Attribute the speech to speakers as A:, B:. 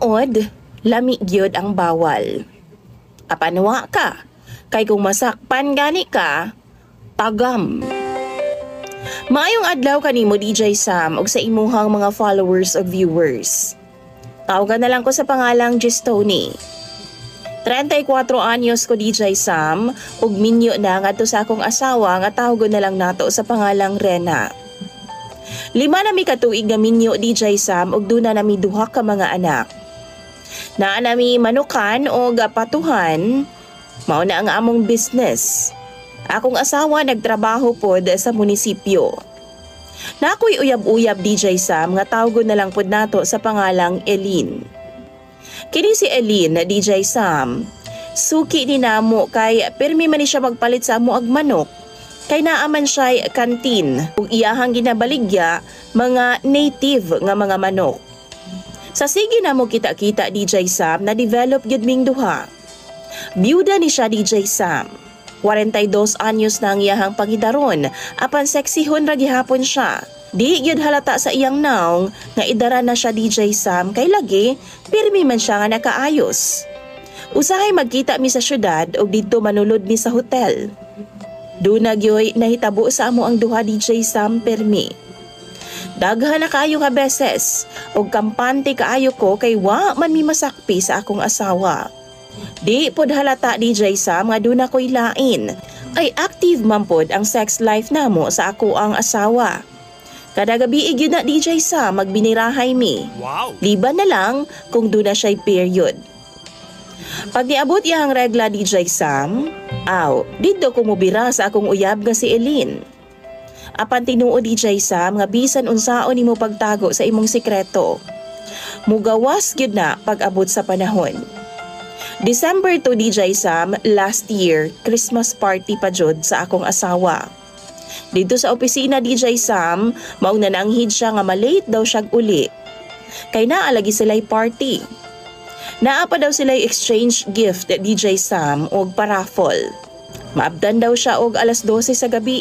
A: Tinuod, lami gyud ang bawal. Apanwa ka, kay kung masakpan gani ka, tagam. Maayong adlaw kanimo DJ Sam ug sa imuhang mga followers o viewers. Tawagan na lang ko sa pangalang Gistoni. 34 anyos ko DJ Sam ug minyo na ngadto sa akong asawa nga tawgon na lang nato sa pangalang Rena. 5 na mi katuig nga minyo DJ Sam ug duna nami duha ka mga anak. Naa nami manukan o patuhan, mao na ang among business. Akong asawa nagtrabaho pod sa munisipyo. Nakoy uyab-uyab DJ Sam nga tawgon na lang pod nato sa pangalang Elin. Kini si Elin na DJ Sam, suki ni namo kay pirmi man ni siya magpalit sa amo ag manok. Kay naaman siya kantin ug iyahang ginabaligya mga native nga mga manok. Sa sige na mo kita-kita DJ Sam na develop gyud ming duha. Byuda ni siya DJ Sam. 42 anyos na ang iyahang pangidaron apan seksihon ra gihapon siya. Di gyud halata sa iyang naong nga idara na siya DJ Sam kay lagi pirmi man siya nga nakaayos. Usahay magkita mi sa syudad ug didto manulod mi sa hotel. Duna gyoy nahitabo sa amo ang duha DJ Sam permi. Daghan na kaayo ka beses ug kampante kaayo ko kay wa man mi masakpi sa akong asawa. Di pod halata DJ Sam nga duna ko'y lain. Ay active man pod ang sex life namo sa ako ang asawa. Kada gabi gyud na DJ Sam magbinirahay mi.
B: Wow.
A: Liban na lang kung duna siya'y period. Pag niabot iyang regla DJ Sam, didto ko mubira sa akong uyab nga si Elin. Apan tinuod DJ Sam nga bisan unsaon nimo pagtago sa imong sikreto. Mugawas gyud na pag-abot sa panahon. December 2 DJ Sam last year, Christmas party pa jud sa akong asawa. Dito sa opisina DJ Sam, mao na nanghid siya nga malate daw siyag uli. Kay naa lagi sila'y party. Naa pa daw sila'y exchange gift DJ Sam og paraffol. Maabdan daw siya og alas 12 sa gabi.